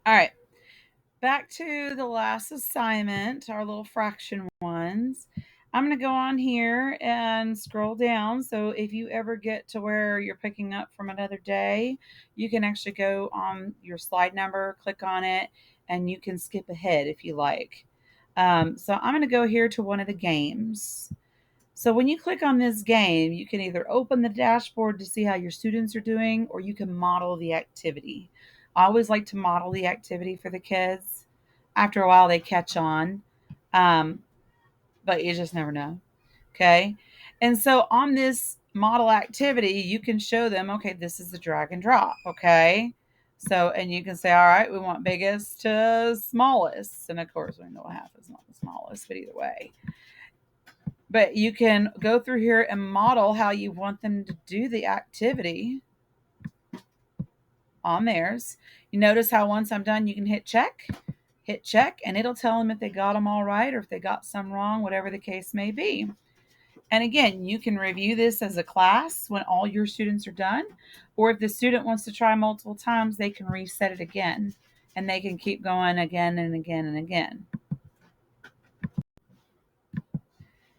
All right. Back to the last assignment, our little fraction ones. I'm going to go on here and scroll down. So if you ever get to where you're picking up from another day, you can actually go on your slide number, click on it, and you can skip ahead if you like. So I'm going to go here to one of the games. So when you click on this game, you can either open the dashboard to see how your students are doing, or you can model the activity. I always like to model the activity for the kids. After a while, they catch on, um, but you just never know. Okay. And so on this model activity, you can show them, okay, this is the drag and drop. Okay. So, and you can say, all right, we want biggest to smallest. And of course, we know half is not the smallest, but either way. But you can go through here and model how you want them to do the activity on theirs. You notice how once I'm done, you can hit check, and it'll tell them if they got them all right or if they got some wrong, whatever the case may be. And again, you can review this as a class when all your students are done, or if the student wants to try multiple times, they can reset it again and they can keep going again and again and again.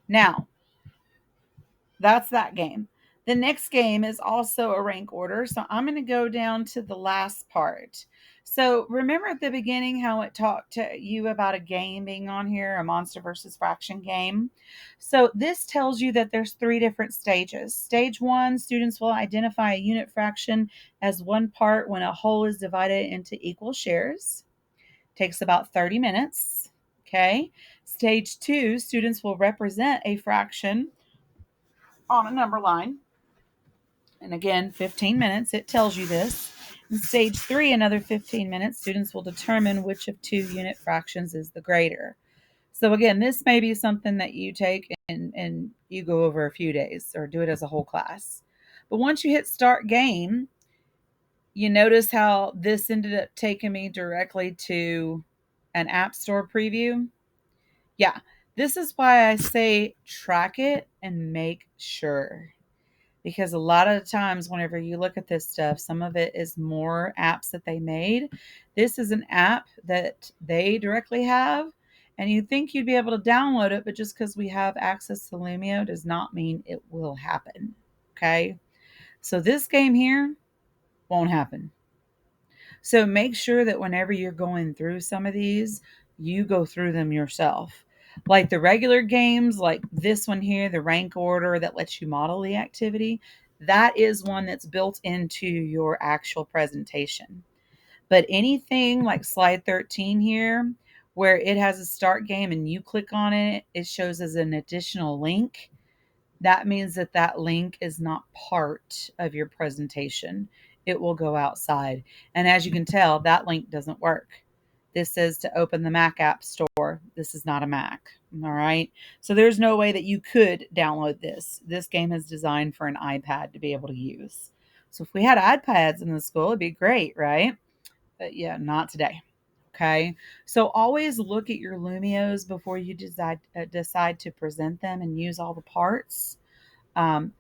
Now, that's that game. The next game is also a rank order. So I'm going to go down to the last part. So remember at the beginning how it talked to you about a game being on here, a monster versus fraction game. So this tells you that there's three different stages. Stage one, students will identify a unit fraction as one part when a whole is divided into equal shares. Takes about 30 minutes. Okay. Stage two, students will represent a fraction on a number line. And again, 15 minutes, it tells you this. In stage three, another 15 minutes, students will determine which of two unit fractions is the greater. So again, this may be something that you take and you go over a few days or do it as a whole class. But once you hit start game, you notice how this ended up taking me directly to an app store preview. Yeah, this is why I say track it and make sure, because a lot of the times whenever you look at this stuff, some of it is more apps that they made. This is an app that they directly have, and you think you'd be able to download it, but just because we have access to Lumio does not mean it will happen. Okay, so this game here won't happen. So make sure that whenever you're going through some of these, you go through them yourself. Like the regular games, like this one here, the rank order that lets you model the activity, that is one that's built into your actual presentation. But anything like slide 13 here, where it has a start game and you click on it, it shows as an additional link. That means that that link is not part of your presentation. It will go outside. And as you can tell, that link doesn't work. This says to open the Mac App Store. This is not a Mac. All right. So there's no way that you could download this. This game is designed for an iPad to be able to use. So if we had iPads in the school, it'd be great, right? But yeah, not today. Okay. So always look at your Lumios before you decide to present them and use all the parts.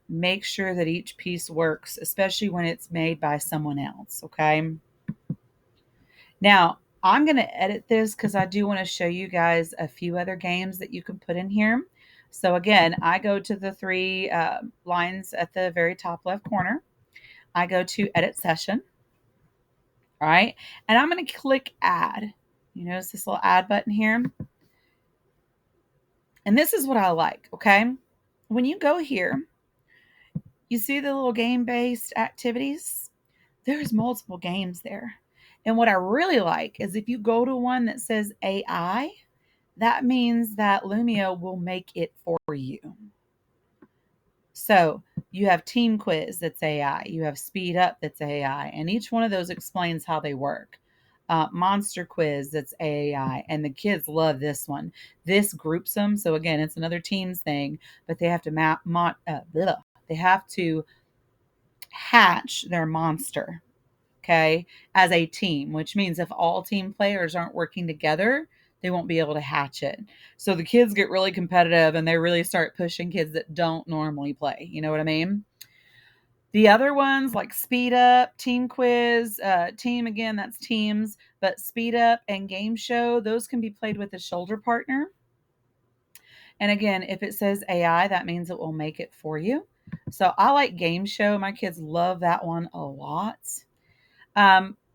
Make sure that each piece works, especially when it's made by someone else. Okay. Now, I'm going to edit this because I do want to show you guys a few other games that you can put in here. So, again, I go to the three lines at the very top left corner. I go to edit session. All right. And I'm going to click add. You notice this little add button here. And this is what I like. Okay. When you go here, you see the little game based activities? There's multiple games there. And what I really like is if you go to one that says AI, that means that Lumio will make it for you. So you have Team Quiz that's AI, you have Speed Up that's AI, and each one of those explains how they work. Monster Quiz that's AI, and the kids love this one. This groups them, so again, it's another teams thing, but they have to they have to hatch their monster, okay, as a team, which means if all team players aren't working together, they won't be able to hatch it. So the kids get really competitive and they really start pushing kids that don't normally play. You know what I mean? The other ones like Speed Up, Team Quiz, Team again, that's teams, but Speed Up and Game Show, those can be played with a shoulder partner. And again, if it says AI, that means it will make it for you. So I like Game Show. My kids love that one a lot.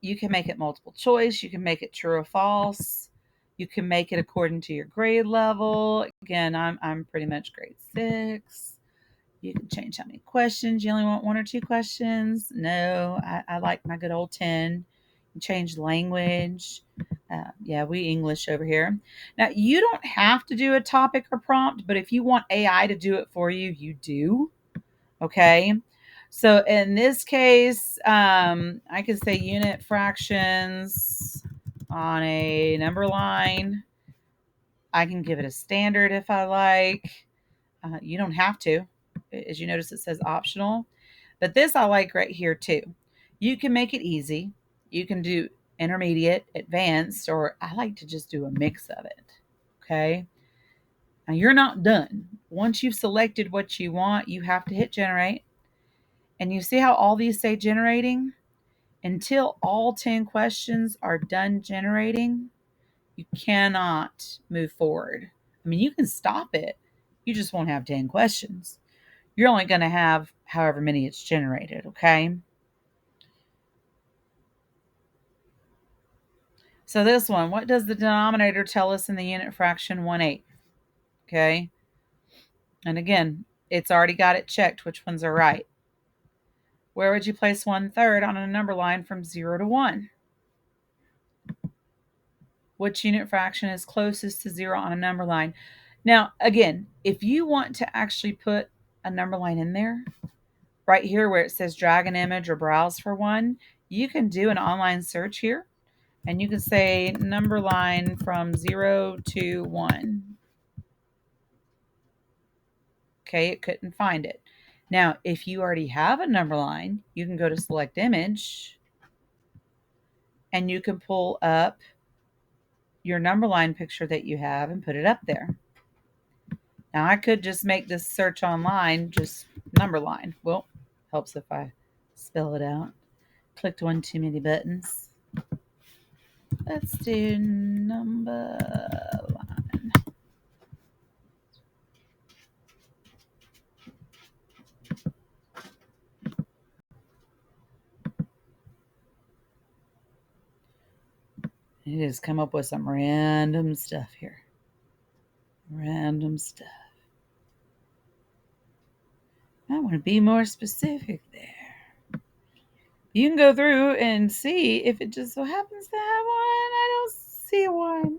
You can make it multiple choice. You can make it true or false. You can make it according to your grade level. Again, I'm pretty much grade 6. You can change how many questions. You only want 1 or 2 questions. No, I like my good old 10. You change language. Yeah, we English over here. Now, you don't have to do a topic or prompt, but if you want AI to do it for you, you do. Okay. So in this case, I could say unit fractions on a number line. I can give it a standard if I like. You don't have to. As you notice, it says optional. But this I like right here too. You can make it easy. You can do intermediate, advanced, or I like to just do a mix of it. Okay. Now you're not done. Once you've selected what you want, you have to hit generate. And you see how all these say generating? Until all 10 questions are done generating, you cannot move forward. I mean, you can stop it. You just won't have 10 questions. You're only going to have however many it's generated, okay? So this one, what does the denominator tell us in the unit fraction 1/8? Okay? And again, it's already got it checked which ones are right. Where would you place 1/3 on a number line from 0 to 1? Which unit fraction is closest to 0 on a number line? Now, again, if you want to actually put a number line in there, right here where it says drag an image or browse for one, you can do an online search here and you can say number line from 0 to 1. Okay, it couldn't find it. Now, if you already have a number line, you can go to select image and you can pull up your number line picture that you have and put it up there. Now, I could just make this search online, just number line. Well, helps if I spell it out. Clicked one too many buttons. Let's do number line. It has come up with some random stuff here. Random stuff. I want to be more specific there. You can go through and see if it just so happens to have one. I don't see one.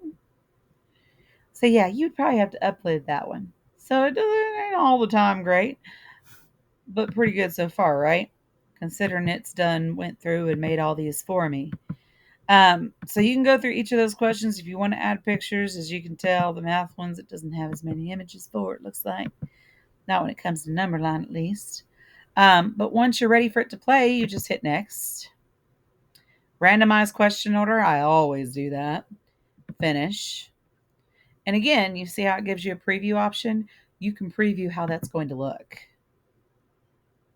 So yeah, you'd probably have to upload that one. So it ain't all the time great, but pretty good so far, right? Considering it's went through and made all these for me. So you can go through each of those questions if you want to add pictures. As you can tell, the math ones, it doesn't have as many images for, it looks like. Not when it comes to number line, at least. But once you're ready for it to play, you just hit next. Randomize question order. I always do that. Finish. And again, you see how it gives you a preview option? You can preview how that's going to look.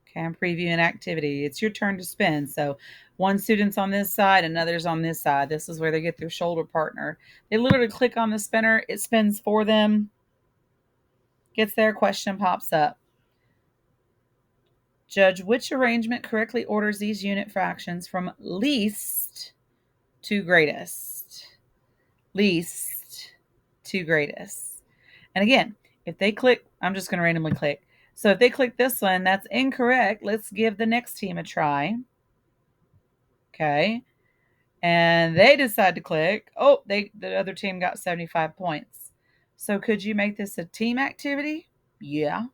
Okay, I'm previewing activity. It's your turn to spin. So one student's on this side, another's on this side. This is where they get their shoulder partner. They literally click on the spinner. It spins for them. Gets their question, pops up. Judge which arrangement correctly orders these unit fractions from least to greatest. Least to greatest. And again, if they click, I'm just going to randomly click. So if they click this one, that's incorrect. Let's give the next team a try. Okay. And they decide to click. Oh, the other team got 75 points. So could you make this a team activity? Yeah.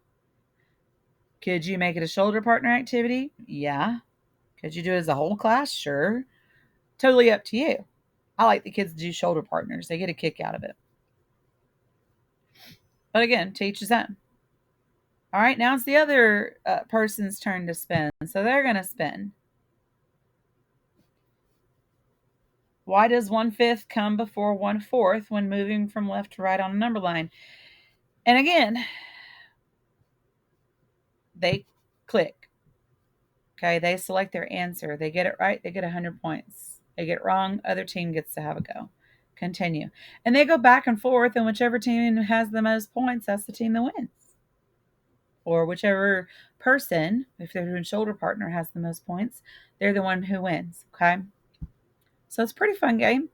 Could you make it a shoulder partner activity? Yeah. Could you do it as a whole class? Sure. Totally up to you. I like the kids to do shoulder partners. They get a kick out of it. But again, to each his own. All right, now it's the other person's turn to spin. So they're going to spin. Why does 1/5 come before 1/4 when moving from left to right on a number line? And again, they click. Okay, they select their answer. They get it right, they get 100 points. They get it wrong, other team gets to have a go. Continue. And they go back and forth, and whichever team has the most points, that's the team that wins. Or whichever person, if they're doing shoulder partner, has the most points, they're the one who wins. Okay. So it's a pretty fun game.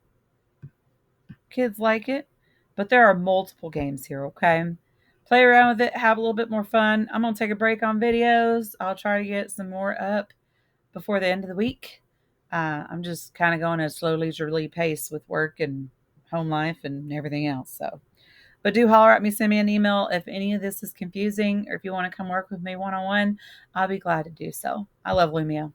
Kids like it. But there are multiple games here, okay? Play around with it, have a little bit more fun. I'm going to take a break on videos. I'll try to get some more up before the end of the week. I'm just kind of going at a slow, leisurely pace with work and home life and everything else. So, but do holler at me, send me an email if any of this is confusing, or if you want to come work with me one on one. I'll be glad to do so. I love Lumio.